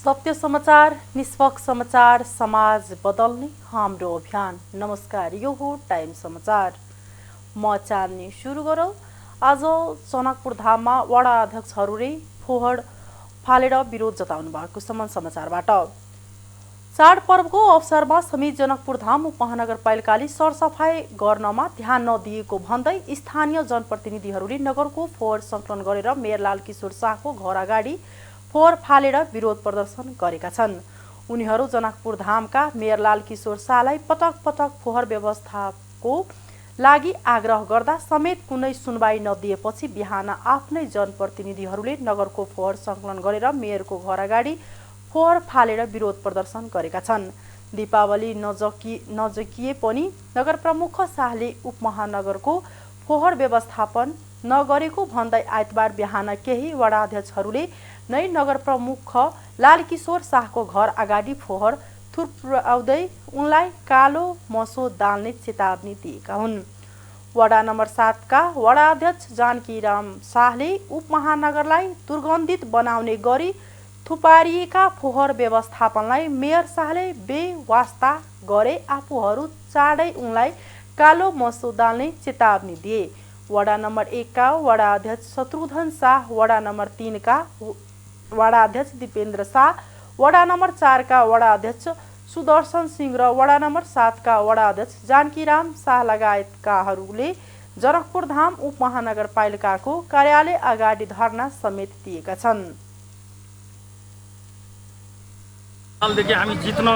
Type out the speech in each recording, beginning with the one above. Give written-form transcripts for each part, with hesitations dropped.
सत्य समाचार, निष्पक्ष समाचार, समाज बदल्ने हाम्रो अभियान। नमस्कार, यो हो टाइम समाचार। म चाँदनी सुरु गरौँ। आज जनकपुर धाममा वडा अध्यक्षहरूले फोहर फालेर विरोध जताउनु भएको समाचारबाट। चाडपर्वको अवसरमा समेत जनकपुर धाम उपमहानगरपालिकाले सरसफाई गर्नमा ध्यान नदिएको भन्दै स्थानीय जनप्रतिनिधिहरूले नगरको फोहोर सङ्कलन गरेर मेयरलाल किशोर शाहको घर अगाडि फोहोर फालेर विरोध प्रदर्शन गरेका छन्। उनीहरू जनकपुर धामका मेयरलाल किशोर शाहलाई पटक पटक फोहोर व्यवस्थाको लागि आग्रह गर्दा समेत कुनै सुनवाई नदिएपछि बिहान आफ्नै जनप्रतिनिधिहरूले नगरको फोहोर सङ्कलन गरेर मेयरको घर अगाडि फोहोर फालेर विरोध प्रदर्शन गरेका छन्। दीपावली नजिकिए पनि नगर प्रमुख शाहले उपमहानगरको फोहोर व्यवस्थापन नगरेको भन्दै आइतबार बिहान केही वडा अध्यक्षहरूले नै नगर प्रमुख लालकिशोर शाहको घर अगाडि फोहोर थुप्राउँदै उनलाई कालो मसो डाल्ने चेतावनी दिएका हुन्। वडा नम्बर 7 का वडा अध्यक्ष जानकीराम शाहले उपमहानगरलाई दुर्गन्धित बनाउने गरी थुपारिएका फोहोर व्यवस्थापनलाई मेयर शाहले बेवास्ता गरे आफूहरू चाँडै उनलाई कालो मसो डाल्ने चेतावनी दिए। वडा नम्बर 1 का वडा अध्यक्ष शत्रुघ्न शाह, वडा नम्बर 3 का वडा अध्यक्ष दीपेन्द्र शाह, वडा नम्बर 4 का वडा अध्यक्ष सुदर्शन सिंह र वडा नम्बर 7 का वडा अध्यक्ष जानकीराम शाह लगायतकाहरूले जनकपुर धाम उपमहानगरपालिकाको कार्यालय अगाडि धरना समेत दिएका छन्। सालदेखि हामी जित्न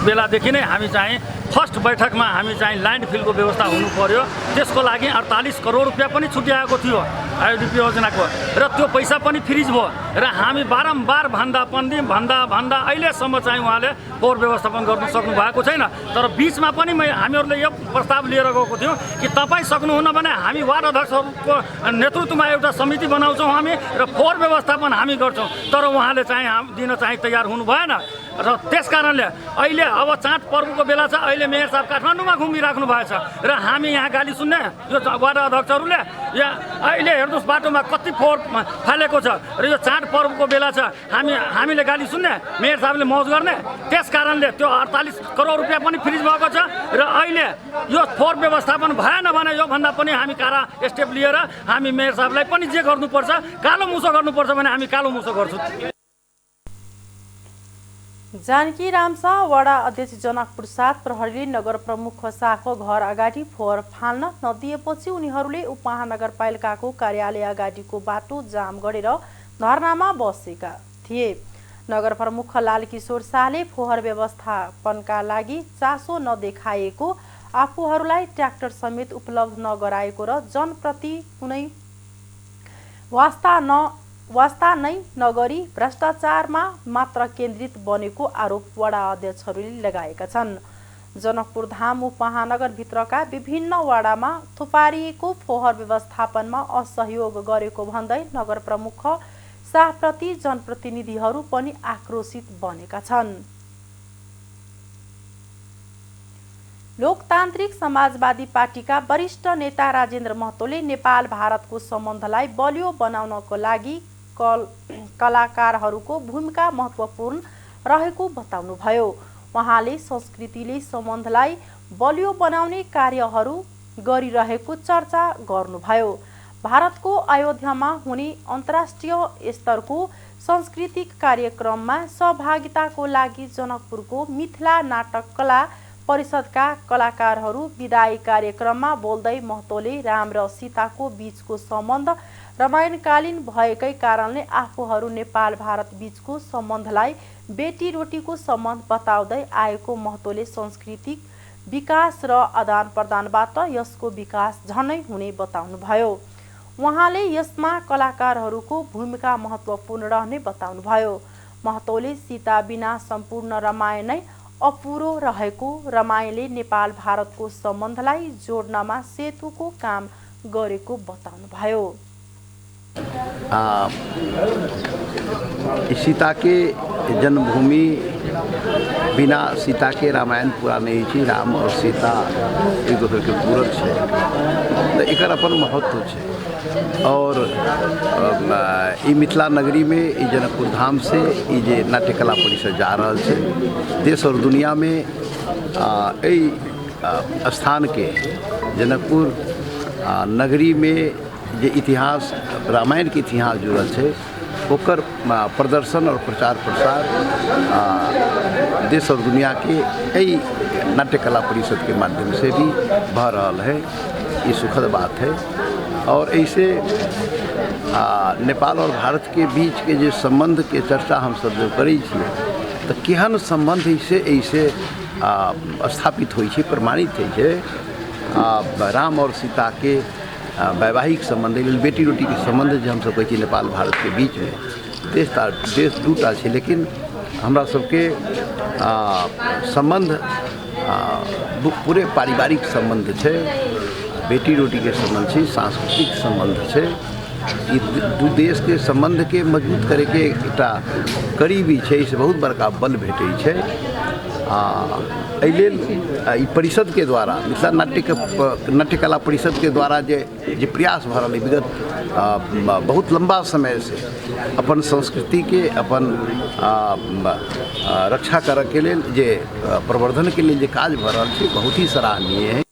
बेलादेखि नै हामी चाहिँ फर्स्ट बैठकमा हामी चाहिँ ल्यान्डफिलको व्यवस्था हुनु पर्यो। त्यसको लागि 48 करोड रुपियाँ पनि छुट्याएको थियो आइडिपी योजनाको, र त्यो पैसा पनि फ्रिज भयो र हामी बारम्बार भन्दा अहिलेसम्म चाहिँ उहाँले फोहोर व्यवस्थापन गर्न सक्नु भएको छैन। तर बिचमा पनि हामीहरूले यो प्रस्ताव लिएर गएको थियौँ कि तपाईँ सक्नुहुन्न भने हामी वार्ड अध्यक्षहरूको नेतृत्वमा एउटा समिति बनाउँछौँ हामी र फोहोर व्यवस्थापन हामी गर्छौँ। तर उहाँले चाहिँ दिन चाहिँ तयार हुनु भएन र त्यस कारणले अहिले अब चाड पर्वको बेला छ। अहिले मेयर साहब काठमाडौँमा घुमिराख्नु भएछ र हामी यहाँ गाली सुन्ने यो वार्ड अध्यक्षहरूले यहाँ अहिले हेर्नुहोस् बाटोमा कति फोहोर फालेको छ र यो चाड पर्वको बेला छ। हामीले गाली सुन्ने, मेयर साहबले मौज गर्ने। त्यस कारणले त्यो 48 करोड रुपियाँ पनि फ्रिज भएको छ र अहिले यो फोहोर व्यवस्थापन भएन भने योभन्दा पनि हामी कारा स्टेप लिएर हामी मेयर साहबलाई पनि जे गर्नुपर्छ, कालो मुसो गर्नुपर्छ भने हामी कालो मुसो गर्छौँ। जानकीराम शाह वडा अध्यक्ष जनकपुर 7 प्रहरीले नगर प्रमुख शाहको घर अगाडि फोहोर फाल्न नदिएपछि उनीहरूले उपमहानगरपालिकाको कार्यालय अगाडिको बाटो जाम गरेर धरनामा बसेका थिए। नगर प्रमुख लालकिशोर शाहले फोहोर व्यवस्थापनका लागि चासो नदेखाएको, आफूहरूलाई ट्र्याक्टर समेत उपलब्ध नगराएको र जनप्रति कुनै वास्ता नै नगरी भ्रष्टाचारमा मात्र केन्द्रित बनेको आरोप वडा अध्यक्षहरूले लगाएका छन्। जनकपुर धाम उपमहानगरभित्रका विभिन्न वाडामा थुपारिएको फोहोर व्यवस्थापनमा असहयोग गरेको भन्दै नगर प्रमुख शाहप्रति जनप्रतिनिधिहरू पनि आक्रोशित बनेका छन्। लोकतान्त्रिक समाजवादी पार्टीका वरिष्ठ नेता राजेन्द्र महतोले नेपाल भारतको सम्बन्धलाई बलियो बनाउनको लागि कलाकारहरूको भूमिका महत्त्वपूर्ण रहेको बताउनुभयो। उहाँले संस्कृतिले सम्बन्धलाई बलियो बनाउने कार्यहरू गरिरहेको चर्चा गर्नुभयो। भारतको अयोध्यामा हुने अन्तर्राष्ट्रिय स्तरको सांस्कृतिक कार्यक्रममा सहभागिताको लागि जनकपुरको मिथिला नाटक कला परिषदका कलाकारहरू विदाई कार्यक्रममा बोल्दै महतोले राम र सीताको बीचको सम्बन्ध रामायणकालीन भएकै कारणले आफूहरू नेपाल भारत बीचको सम्बन्धलाई बेटी रोटीको सम्बन्ध बताउँदै आएको महतोले सांस्कृतिक विकास र आदान प्रदानबाट यसको विकास झनै हुने बताउनुभयो। उहाँले यसमा कलाकारहरूको भूमिका महत्त्वपूर्ण रहने बताउनुभयो। महतोले सीता बिना सम्पूर्ण रामायण नै अपुरो रहेको, रामायणले नेपाल भारतको सम्बन्धलाई जोड्नमा सेतुको काम गरेको बताउनुभयो। सीता के जन्मभूमि बिना सीता के रामायण पूरा नहीं थी। राम और सीता एक दूसरे के पूरक है, तो एकर अपन महत्व है। और ई मिथिला नगरी में ई जनकपुर धाम से ई जे नाट्य कला परिषद जा रहल छै, देश और दुनिया में स्थान के जनकपुर नगरी में जे इतिहास रामायण के इतिहास जुड़ल छै ओकर प्रदर्शन और प्रचार प्रसार देश और दुनिया के कई नाट्य कला परिषद के माध्यम से भी भऽ रहल है। ये सुखद बात है। और ऐसे नेपाल और भारत के बीच के जो संबंध के चर्चा हम सब जो करै छियै तो केहन संबंध ऐसे स्थापित होइ छै, प्रमाणित होइ छै। राम और सीता के वैवाहिक संबंध, बेटी रोटी के संबंध जो हम सब कहै छी नेपाल भारत के बीच में, देश दूटा छै लेकिन हमरा सबके संबंध पूरे पारिवारिक संबंध छै, बेटी रोटी के संबंध छै, सांस्कृतिक संबंध छै। ई दू देश के संबंध के मजबूत करे के एकटा करीबी छै, से बहुत बड़का बल भेटै छै। एहि लेल ई परिषद के द्वारा मिथिला नाट्य कला परिषद के द्वारा जे प्रयास भऽ रहल है विगत बहुत लंबा समय से अपन संस्कृति के अपन रक्षा करऽ के लेल जे प्रवर्धन के लेल जे काज भऽ रहल छै बहुत ही सराहनीय है।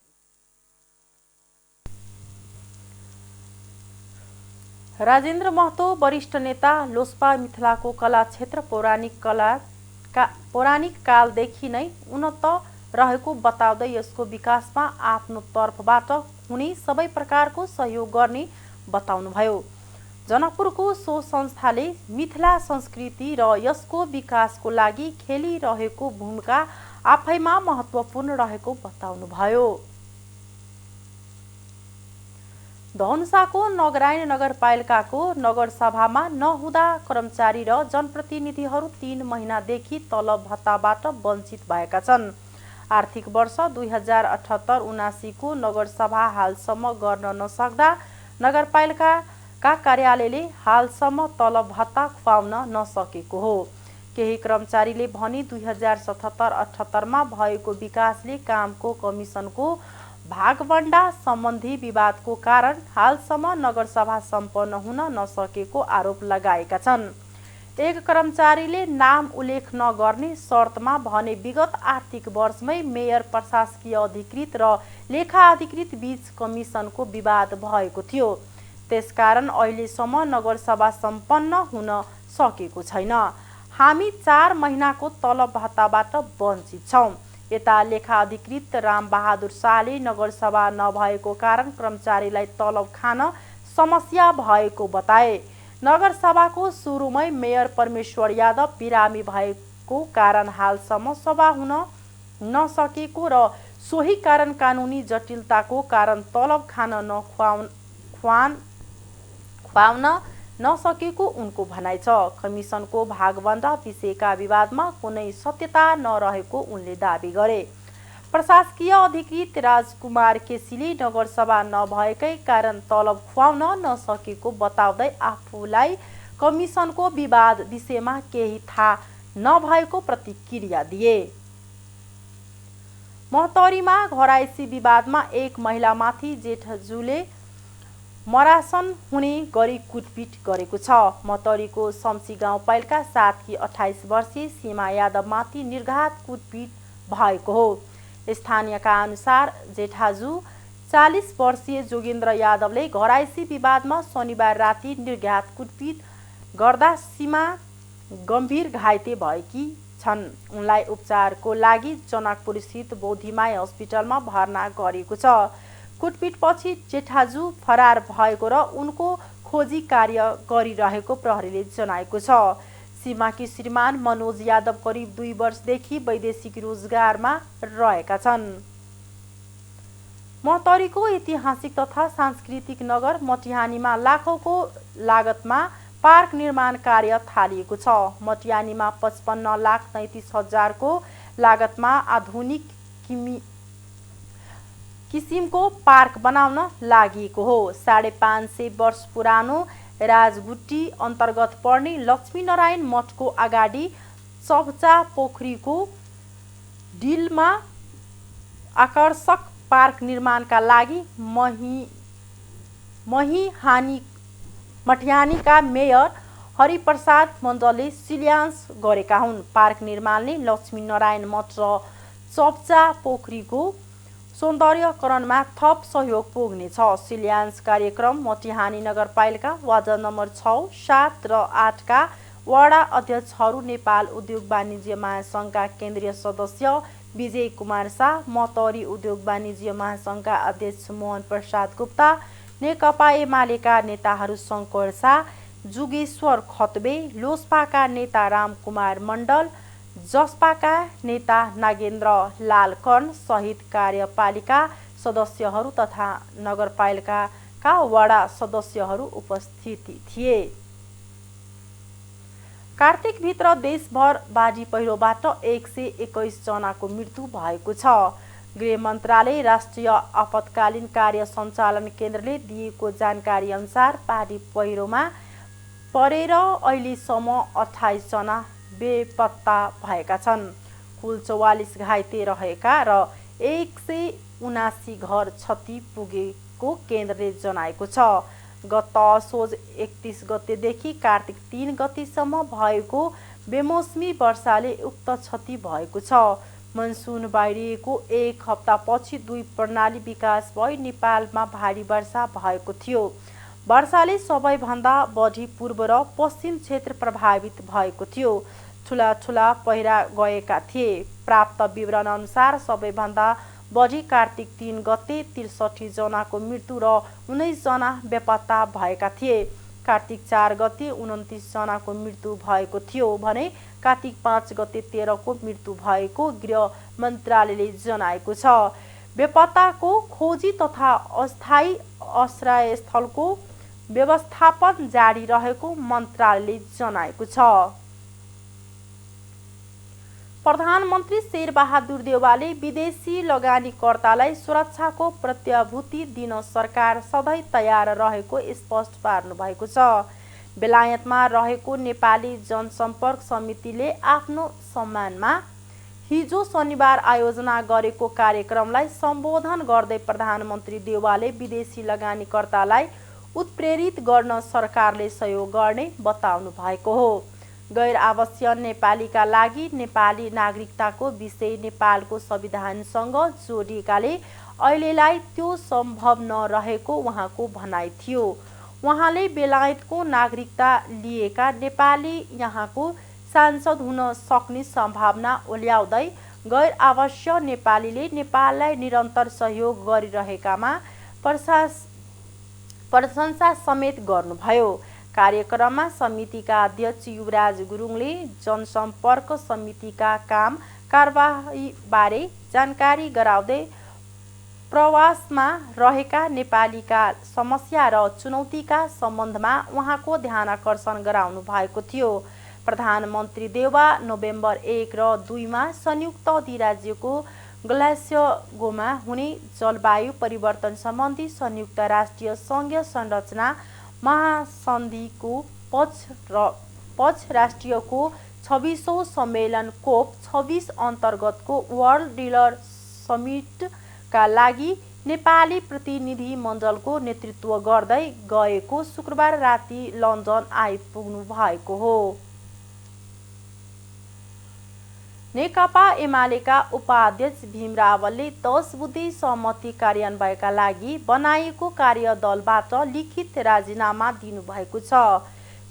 राजेन्द्र महतो वरिष्ठ नेता, लोसपा मिथिलाको कला क्षेत्र पौराणिक कालदेखि नै उन्नत रहेको बताउँदै यसको विकासमा आफ्नो तर्फबाट हुने सबै प्रकारको सहयोग गर्ने बताउनुभयो। जनकपुरको सो संस्थाले मिथिला संस्कृति र यसको विकासको लागि खेलिरहेको भूमिका आफैमा महत्त्वपूर्ण रहेको बताउनुभयो। धनुषाको नगरायण नगरपालिकाको नगरसभामा नहुँदा कर्मचारी र जनप्रतिनिधिहरू 3 महिनादेखि तलब भत्ताबाट वञ्चित भएका छन्। आर्थिक वर्ष 2078-79 को नगरसभा हालसम्म गर्न नसक्दा नगरपालिकाका कार्यालयले हालसम्म तलब भत्ता खुवाउन नसकेको हो। केही कर्मचारीले भने 2077-78 मा भएको विकासले कामको कमिसनको भागवण्डा सम्बन्धी विवादको कारण हालसम्म नगरसभा सम्पन्न हुन नसकेको आरोप लगाएका छन्। एक कर्मचारीले नाम उल्लेख नगर्ने शर्तमा भने विगत आर्थिक वर्षमै मेयर, प्रशासकीय अधिकृत र लेखा अधिकृत बीच कमिसनको विवाद भएको थियो। त्यसकारण अहिलेसम्म नगरसभा सम्पन्न हुन सकेको छैन। हामी 4 महिनाको तलब भत्ताबाट वञ्चित छौँ। यता लेखा अधिकृत रामबहादुर शाहले नगरसभा नभएको कारण कर्मचारीलाई तलब खान समस्या भएको बताए। नगरसभाको सुरुमै मेयर परमेश्वर यादव बिरामी भएको कारण हालसम्म सभा हुन नसकेको र सोही कारण कानुनी जटिलताको कारण तलब खान खुवाउन नसकेको उनको भनाइ छ। कमिसनको भागवण्डा विषयका विवादमा कुनै सत्यता नरहेको उनले दाबी गरे। प्रशासकीय अधिकृत राजकुमार केसीले नगरसभा नभएकै कारण तलब खुवाउन नसकेको बताउँदै आफूलाई कमिसनको विवाद विषयमा केही थाहा नभएको प्रतिक्रिया दिए। महोत्तरीमा घरायसी विवादमा एक महिलामाथि जेठजुले मरासन हुने गरी कुटपिट गरेको छ। महोत्तरीको शम्सी गाउँपालिका 7 की 28 वर्षीय सीमा यादवमाथि निर्घात कुटपिट भएको हो। स्थानीयका अनुसार जेठाजु 40 वर्षीय जोगेन्द्र यादवले घरायसी विवादमा शनिबार राति निर्घात कुटपिट गर्दा सीमा गम्भीर घाइते भएकी छन्। उनलाई उपचारको लागि जनकपुर स्थित बोधिमाई अस्पतालमा भर्ना गरिएको छ। कुटपिटपछि जेठाजु फरार भएको र उनको खोजी कार्य गरिरहेको प्रहरीले जनाएको छ। सीमाकी श्रीमान मनोज यादव करिब 2 वर्षदेखि वैदेशिक रोजगारमा रहेका छन्। महोत्तरीको ऐतिहासिक तथा सांस्कृतिक नगर मटिहानीमा लाखौंको लागतमा पार्क निर्माण कार्य थालिएको छ। मटिहानीमा 55,39,000 को लागतमा आधुनिक किसिमको पार्क बनाउन लागिएको हो। 550 वर्ष पुरानो राजगुट्टी अन्तर्गत पर्ने लक्ष्मीनारायण मठको अगाडि चभचा पोखरीको डिलमा आकर्षक पार्क निर्माणका लागि मठियानीका मेयर हरिप्रसाद मण्डलले शिलान्यास गरेका हुन्। पार्क निर्माणले लक्ष्मीनारायण मठ र चप्चा पोखरीको सौन्दर्यकरणमा थप सहयोग पुग्नेछ। शिलान्यास कार्यक्रम मटिहानी नगरपालिका वार्ड नम्बर 6, 7 र 8 का वडा अध्यक्षहरू, नेपाल उद्योग वाणिज्य महासङ्घका केन्द्रीय सदस्य विजय कुमार शाह, मतौरी उद्योग वाणिज्य महासङ्घका अध्यक्ष मोहन प्रसाद गुप्ता, नेकपा एमालेका नेताहरू शङ्कर शाह, जुगेश्वर खतबे, लोसपाका नेता रामकुमार मण्डल, जसपाका नेता नागेन्द्र लाल कर्ण सहित कार्यपालिका सदस्यहरू तथा नगरपालिकाका वडा सदस्यहरू उपस्थित थिए। कार्तिकभित्र देशभर बाढी पहिरोबाट 121 जनाको मृत्यु भएको छ। गृह मन्त्रालय राष्ट्रिय आपतकालीन कार्य सञ्चालन केन्द्रले दिएको जानकारी अनुसार बाढी पहिरोमा परेर अहिलेसम्म 28 जना बेपत्ता भएका छन्। कुल 44 घाइते रहेका र 179 घर क्षति पुगेको केन्द्रले जनाएको छ। गत असोज 31 गतेदेखि कार्तिक 3 गतेसम्म भएको बेमौसमी वर्षाले उक्त क्षति भएको छ। मनसुन बाहिरिएको एक हप्तापछि 2 प्रणाली विकास भई नेपालमा भारी वर्षा भएको थियो। वर्षाले सबैभन्दा बढी पूर्व र पश्चिम क्षेत्र प्रभावित भएको थियो। ठुला पहिरा गएका थिए। प्राप्त विवरण अनुसार सबैभन्दा बढी कार्तिक 3 गते 63 जनाको मृत्यु र 19 जना बेपत्ता भएका थिए। कार्तिक 4 गते 29 जनाको मृत्यु भएको थियो भने कार्तिक 5 गते 13 को मृत्यु भएको गृह मन्त्रालयले जनाएको छ। बेपत्ताको खोजी तथा अस्थायी आश्रयस्थलको व्यवस्थापन जारी रहेको मन्त्रालयले जनाएको छ। प्रधानमन्त्री शेरबहादुर देउवाले विदेशी लगानीकर्तालाई सुरक्षाको प्रत्याभूति दिन सरकार सधैँ तयार रहेको स्पष्ट पार्नु भएको छ। बेलायतमा रहेको नेपाली जनसम्पर्क समितिले आफ्नो सम्मानमा हिजो शनिबार आयोजना गरेको कार्यक्रमलाई सम्बोधन गर्दै प्रधानमन्त्री देउवाले विदेशी लगानीकर्तालाई उत्प्रेरित गर्न सरकारले सहयोग गर्ने बताउनु भएको हो। गैर आवासीय नेपालीका लागि नेपाली नागरिकताको विषय नेपालको संविधानसँग जोडिएकाले अहिलेलाई त्यो सम्भव नरहेको उहाँको भनाइ थियो। उहाँले बेलायतको नागरिकता लिएका नेपाली यहाँको सांसद हुन सक्ने सम्भावना ओल्याउँदै गैर आवासीय नेपालीले नेपाललाई निरन्तर सहयोग गरिरहेकामा प्रशंसा समेत गर्नुभयो। कार्यक्रममा समितिका अध्यक्ष युवराज गुरुङले जनसम्पर्क समितिका काम कारबाहीबारे जानकारी गराउँदै प्रवासमा रहेका नेपालीका समस्या र चुनौतीका सम्बन्धमा उहाँको ध्यानाकर्षण गराउनु भएको थियो। प्रधानमन्त्री देउवा नोभेम्बर 1 र 2 मा संयुक्त अधिराज्यको ग्लास्गोमा हुने जलवायु परिवर्तन सम्बन्धी संयुक्त राष्ट्रिय सङ्घीय संरचना महासन्धिको 5 राष्ट्रियको 26औं सम्मेलन कोप 26 अन्तर्गतको वर्ल्ड डिलर समिटका लागि नेपाली प्रतिनिधि मण्डलको नेतृत्व गर्दै गएको शुक्रबार राति लन्डन आइपुग्नु भएको हो। नेकपा एमालेका उपाध्यक्ष भीम रावलले 10 बुँदे सहमति कार्यान्वयनका लागि बनाइएको कार्यदलबाट लिखित राजीनामा दिनुभएको छ।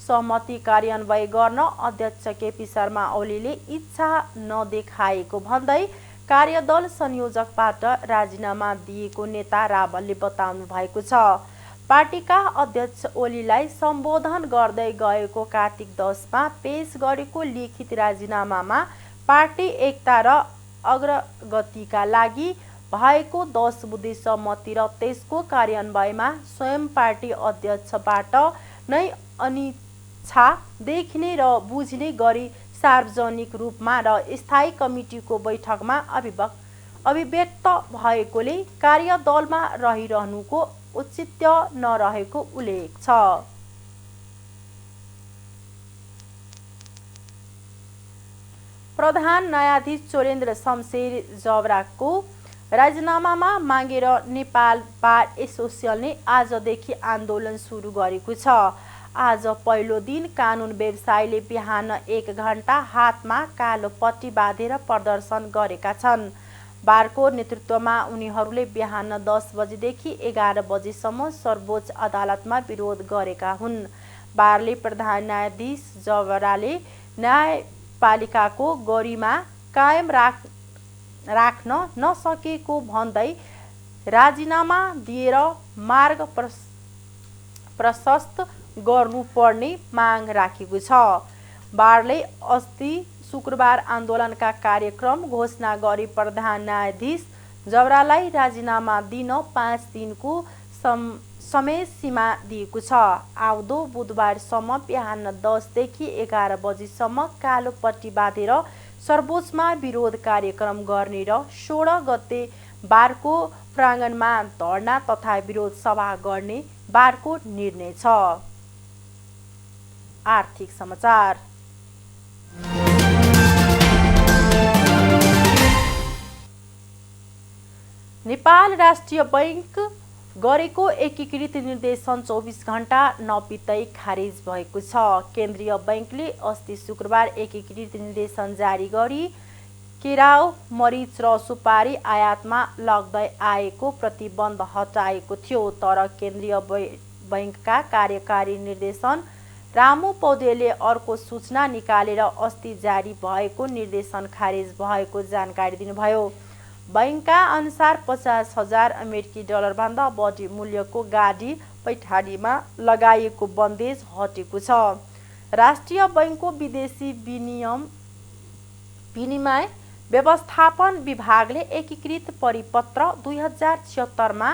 सहमति कार्यान्वयन गर्न अध्यक्ष केपी शर्मा ओलीले इच्छा नदेखाएको भन्दै कार्यदल संयोजकबाट राजीनामा दिएको नेता रावलले बताउनु भएको छ। पार्टीका अध्यक्ष ओलीलाई सम्बोधन गर्दै गएको कार्तिक 10 मा पेश गरेको लिखित राजीनामामा पार्टी एकता र अग्रगतिका लागि भएको 10 बुँदे सहमति र त्यसको कार्यान्वयनमा स्वयं पार्टी अध्यक्षबाट नै अनिच्छा देखिने र बुझ्ने गरी सार्वजनिक रूपमा र स्थायी कमिटीको बैठकमा अभिव्यक्त भएकोले कार्यदलमा रहिरहनुको औचित्य नरहेको उल्लेख छ। प्रधान न्यायाधीश चोरेन्द्र शमशेर जबराको राजीनामामा मागेर नेपाल बार एसोसिएसनले आजदेखि आन्दोलन सुरु गरेको छ। आज पहिलो दिन कानुन व्यवसायीले बिहान 1 घण्टा हातमा कालो पट्टी बाँधेर प्रदर्शन गरेका छन्। बारको नेतृत्वमा उनीहरूले बिहान 10 बजेदेखि 11 बजेसम्म सर्वोच्च अदालतमा विरोध गरेका हुन्। बारले प्रधान न्यायाधीश जवराले न्यायपालिकाको गरिमा कायम राख्न नसकेको भन्दै राजीनामा दिएर मार्ग प्रशस्त गर्नुपर्ने माग राखेको छ। बारले अस्ति शुक्रबार आन्दोलनका कार्यक्रम घोषणा गरी प्रधान न्यायाधीश जवरालाई राजीनामा दिन 5 दिनको समय सीमा दिएको छ। आउँदो बुधबारसम्म बिहान 10 देखि 11 बजेसम्म कालो पट्टी बाँधेर सर्वोच्चमा विरोध कार्यक्रम गर्ने र 16 गते बारको प्राङ्गणमा धरना तथा विरोध सभा गर्ने बारको निर्णय छ। आर्थिक समाचार। नेपाल राष्ट्रिय बैंक गरेको एकीकृत निर्देशन 24 घण्टा नबित्दै खारेज भएको छ। केन्द्रीय बैंकले अस्ति शुक्रबार एकीकृत निर्देशन जारी गरी केराउ, मरिच र सुपारी आयातमा लाग्दै आएको प्रतिबन्ध हटाएको थियो। तर केन्द्रीय बैंकका कार्यकारी निर्देशन रामु पौडेलले अर्को सूचना निकालेर अस्ति जारी भएको निर्देशन खारेज भएको जानकारी दिनुभयो। बैंकका अनुसार 50,000 अमेरिकी डलरभन्दा बढी मूल्यको गाडी पैठारीमा लगाइएको बन्देज हटेको छ। राष्ट्रिय बैंकको विदेशी विनिमय व्यवस्थापन विभागले एकीकृत परिपत्र 2076 मा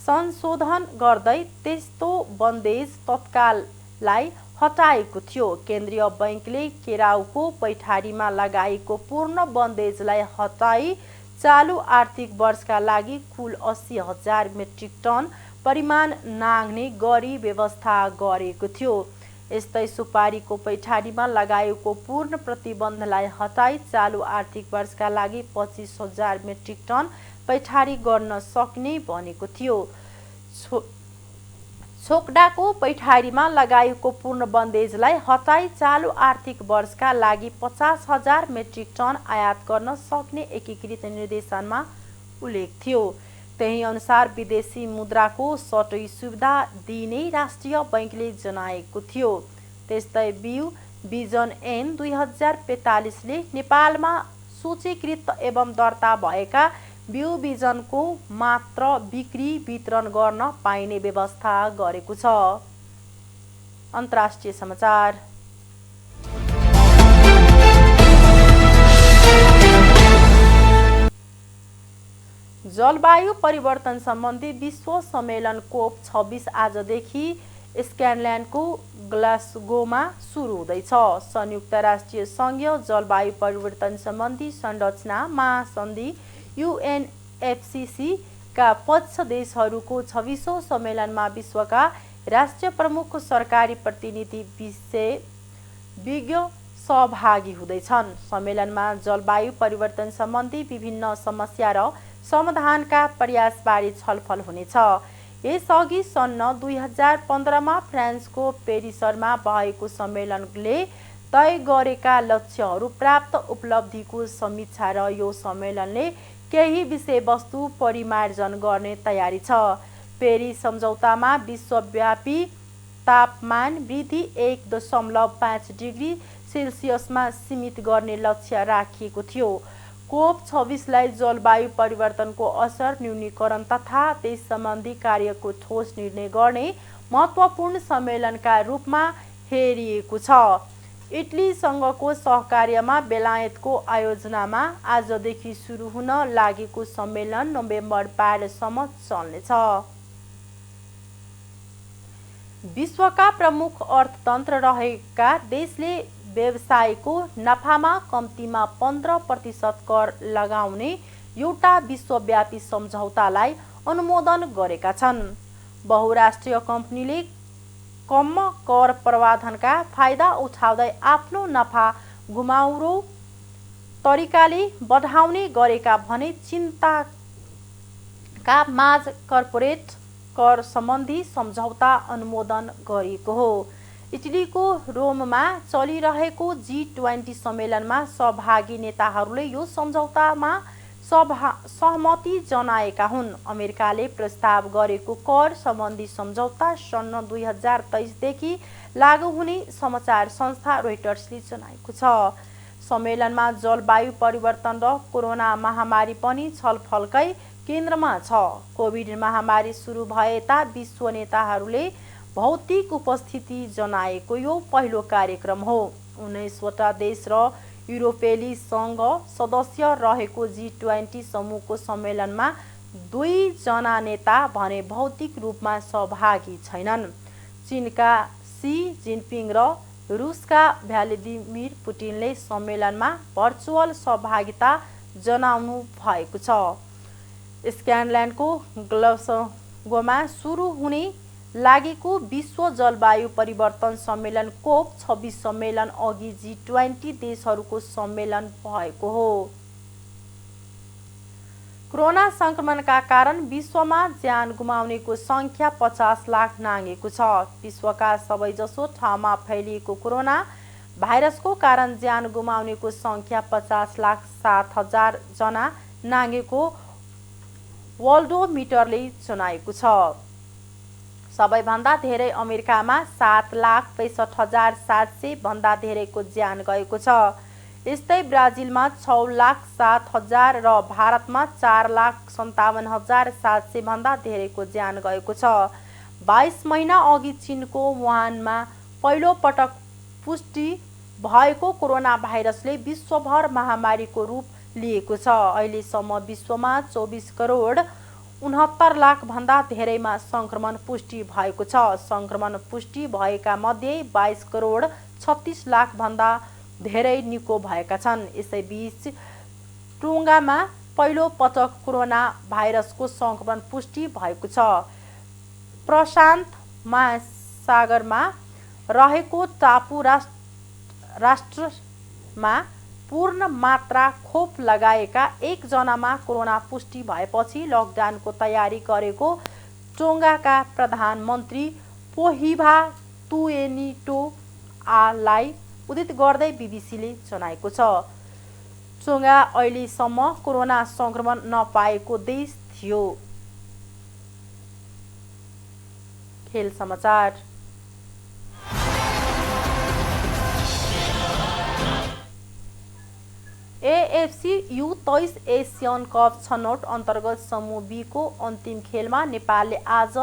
संशोधन गर्दै त्यस्तो बन्देज तत्काललाई हटाएको थियो। केन्द्रीय बैंकले केराउको पैठारीमा लगाएको पूर्ण बन्देजलाई हटाई चालु आर्थिक वर्षका लागि कुल 80,000 मेट्रिक टन परिमाण नाघ्ने गरी व्यवस्था गरेको थियो। यस्तै सुपारीको पैठारीमा लगाएको पूर्ण प्रतिबन्धलाई हटाई चालु आर्थिक वर्षका लागि 25,000 मेट्रिक टन पैठारी गर्न सक्ने भनेको थियो। छोकडाको पैठारीमा लगाएको पूर्ण बन्देजलाई हटाई चालु आर्थिक वर्षका लागि 50,000 मेट्रिक टन आयात गर्न सक्ने एकीकृत निर्देशनमा उल्लेख थियो। त्यही अनुसार विदेशी मुद्राको सटै सुविधा दिने राष्ट्रिय बैंकले जनाएको थियो। त्यस्तै बिउ बिजन ऐन 2045 ले नेपालमा सूचीकृत एवं दर्ता भएका बिउ बिजनको मात्र बिक्री वितरण गर्न पाइने व्यवस्था गरेको छ। अन्तर्राष्ट्रिय समाचार। जलवायु परिवर्तन सम्बन्धी विश्व सम्मेलन कोप 26 आजदेखि स्कटल्यान्डको ग्लासगोमा सुरु हुँदैछ। संयुक्त राष्ट्रिय सङ्घीय जलवायु परिवर्तन सम्बन्धी संरचना महासन्धि UNFCCC का पक्ष देशहरूको 26औं सम्मेलनमा विश्वका राष्ट्रिय प्रमुख, सरकारी प्रतिनिधि, विज्ञ सहभागी हुँदैछन्। सम्मेलनमा जलवायु परिवर्तन सम्बन्धी विभिन्न समस्या र समाधानका प्रयासबारे छलफल हुनेछ। यसअघि सन् 2015 मा फ्रान्सको पेरिसमा भएको सम्मेलनले तय गरेका लक्ष्यहरू प्राप्त उपलब्धिको समीक्षा र यो सम्मेलनले केही विषयवस्तु परिमार्जन गर्ने तयारी छ। पेरिस सम्झौतामा विश्वव्यापी तापमान वृद्धि 1.5 डिग्री सेल्सियसमा सीमित गर्ने लक्ष्य राखिएको थियो। कोप 26लाई जलवायु परिवर्तनको असर न्यूनीकरण तथा त्यस सम्बन्धी कार्यको ठोस निर्णय गर्ने महत्त्वपूर्ण सम्मेलनका रूपमा हेरिएको छ। इटलीसँगको सहकार्यमा बेलायतको आयोजनामा आजदेखि सुरु हुन लागेको सम्मेलन नोभेम्बर 12 सम्म चल्नेछ। विश्वका प्रमुख अर्थतन्त्र रहेका देशले व्यवसायको नफामा कम्तीमा 15% कर लगाउने एउटा विश्वव्यापी सम्झौतालाई अनुमोदन गरेका छन्। बहुराष्ट्रिय कम्पनीले कम कर प्रावधानका फाइदा उठाउँदै आफ्नो नफा घुमाउरो तरिकाले बढाउने गरेका भने का माझ कर्पोरेट कर सम्बन्धी सम्झौता अनुमोदन गरिएको हो। इटलीको रोममा चलिरहेको G20 सम्मेलनमा सहभागी नेताहरूले यो सम्झौतामा सहमति जनाएका हुन्। अमेरिकाले प्रस्ताव गरेको कर सम्बन्धी सम्झौता सन् 2023 देखि लागू हुने समाचार संस्था रोइटर्सले जनाएको छ। सम्मेलनमा जलवायु परिवर्तन र कोरोना महामारी पनि छलफलकै केन्द्रमा छ। कोभिड महामारी सुरु भएता विश्व नेताहरूले भौतिक उपस्थिति जनाएको यो पहिलो कार्यक्रम हो। 19वटा देश र युरोपेली सङ्घ सदस्य रहेको G20 समूहको सम्मेलनमा 2 जना नेता भने भौतिक रूपमा सहभागी छैनन्। चीनका सी जिनपिङ र रुसका भ्लादिमिर पुटिनले सम्मेलनमा भर्चुअल सहभागिता जनाउनु भएको छ। स्कटल्यान्डको ग्लासगोमा सुरु हुने लागेको विश्व जलवायु परिवर्तन सम्मेलन COP26 सम्मेलन अघि G20 देशहरूको सम्मेलन भएको हो। कोरोना संक्रमणका कारण विश्वमा ज्यान गुमाउनेको संख्या 50 लाख नाघेको छ। विश्वका सबैजसो ठाउँमा फैलिएको कोरोना भाइरसको कारण ज्यान गुमाउनेको संख्या 50,07,000 जना नाघेको वर्ल्डोमिटरले जनाएको छ। सबैभन्दा धेरै अमेरिकामा 7,65,700 भन्दा धेरैको ज्यान गएको छ। यस्तै ब्राजिलमा 6,07,000 र भारतमा 4,57,700 भन्दा धेरैको ज्यान गएको छ। 22 महिना अघि चीनको वुहानमा पहिलो पटक पुष्टि भएको कोरोना भाइरसले विश्वभर महामारीको रूप लिएको छ। अहिलेसम्म विश्वमा 24 करोड 69 लाख भन्दा धेरैमा संक्रमण पुष्टि भएको छ। संक्रमण पुष्टि भएका मध्ये 22 करोड 36 लाख भन्दा धेरै निको भएका छन्। यसैबीच टोङ्गामा पहिलो पटक कोरोना भाइरसको संक्रमण पुष्टि भएको छ। प्रशान्त महासागरमा रहेको टापु राष्ट्रमा पूर्ण मात्रा खोप लगाएका 1 जनामा कोरोना पुष्टि भएपछि लकडाउनको तयारी गरेको टोङ्गाका प्रधानमन्त्री पोहिभा तुएनिटोआलाई उद्धृत गर्दै बीबीसीले जनाएको छ। टोङ्गा अहिलेसम्म कोरोना संक्रमण नपाएको देश थियो। खेल समाचार। एएफसी U23 एसियन कप छनौट अन्तर्गत समूह बी को अन्तिम खेलमा नेपालले आज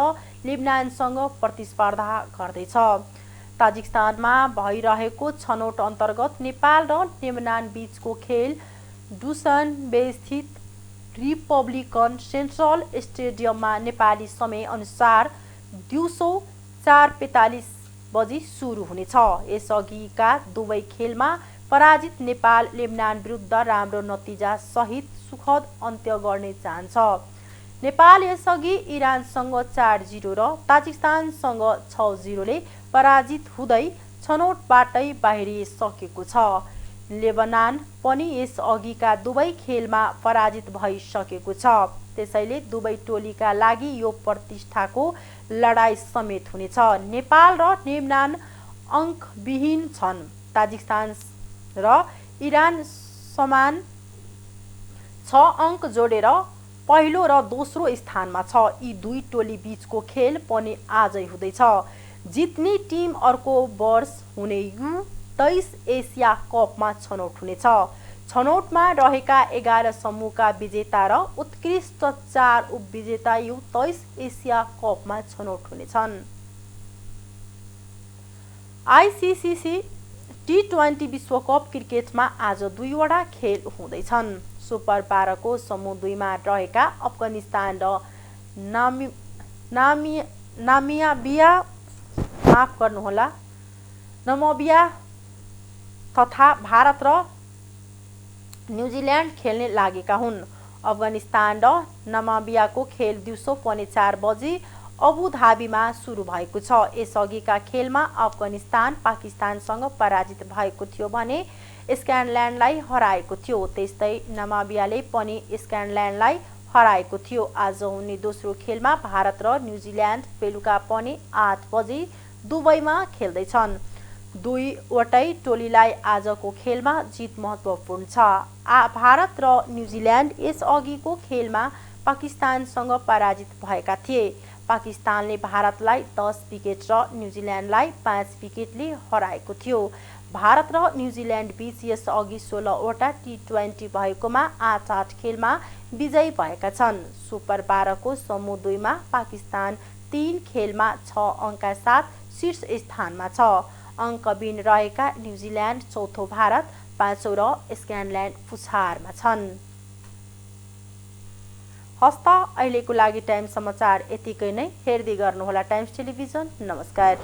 लेबनानसँग प्रतिस्पर्धा गर्दैछ। ताजिकिस्तानमा भइरहेको छनौट अन्तर्गत नेपाल र लेबनान बीचको खेल डुसनबेस्थित रिपब्लिकन सेन्ट्रल स्टेडियममा नेपाली समय अनुसार दिउँसो 4:45 बजी सुरु हुनेछ। यसअघिका दुवै खेलमा पराजित नेपाल लेबनान विरुद्ध राम्रो नतिजा सहित सुखद अन्त्य गर्ने चाहन्छ। नेपाल यसअघि इरानसँग 4-0 र ताजिकिस्तानसँग 6-0 ले पराजित हुँदै छनौटबाटै बाहिरिसकेको छ। लेबनान पनि यसअघिका दुवै खेलमा पराजित भइसकेको छ। त्यसैले दुवै टोलीका लागि यो प्रतिष्ठाको लडाई समेत हुनेछ। नेपाल र लेबनान अङ्कविहीन छन्। ताजिकिस्तान र इरान समान 6 अङ्क जोडेर पहिलो र दोस्रो स्थानमा छ। यी दुई टोली बीचको खेल पनि आजै हुँदैछ। जित्ने टिम अर्को वर्ष हुने U23 एसिया कपमा छनौट हुनेछ। छनौटमा रहेका 11 समूहका विजेता र उत्कृष्ट 4 उपविजेता U23 एसिया कपमा छनौट हुनेछन्। ICC T20 विश्वकप क्रिकेटमा आज 2वटा खेल हुँदैछन्। सुपर 12 को समूह 2 मा रहेका अफगानिस्तान र नामिबिया तथा भारत र न्युजिल्यान्ड खेल्ने लागेका हुन्। अफगानिस्तान र नामिबियाको खेल दिउँसो 4:15 बजी अबुधाबीमा सुरु भएको छ। यसअघिका खेलमा अफगानिस्तान पाकिस्तानसँग पराजित भएको थियो भने स्कटल्यान्डलाई हराएको थियो। त्यस्तै नामिबियाले पनि स्कटल्यान्डलाई हराएको थियो। आज हुने दोस्रो खेलमा भारत र न्युजिल्यान्ड बेलुका पनि 8 बजे दुबईमा खेल्दैछन्। दुईवटै टोलीलाई आजको खेलमा जित महत्त्वपूर्ण छ। भारत र न्युजिल्यान्ड यसअघिको खेलमा पाकिस्तानसँग पराजित भएका थिए। पाकिस्तानले भारतलाई 10 विकेट र न्युजिल्यान्डलाई 5 विकेटले हराएको थियो। भारत र न्युजिल्यान्ड बीच यसअघि 16वटा T20 भएकोमा 8-8 खेलमा विजयी भएका छन्। सुपर 12 को समूह 2 मा पाकिस्तान 3 खेलमा 6 अङ्कका साथ शीर्ष स्थानमा छ। अङ्कबिन रहेका न्युजिल्यान्ड चौथो, भारत पाँचौं र स्कटल्यान्ड पुछारमा छन्। हस्त अहिलेको लागि टाइम समाचार यतिकै नै। हेर्दै गर्नुहोला टाइम्स टेलिभिजन। नमस्कार।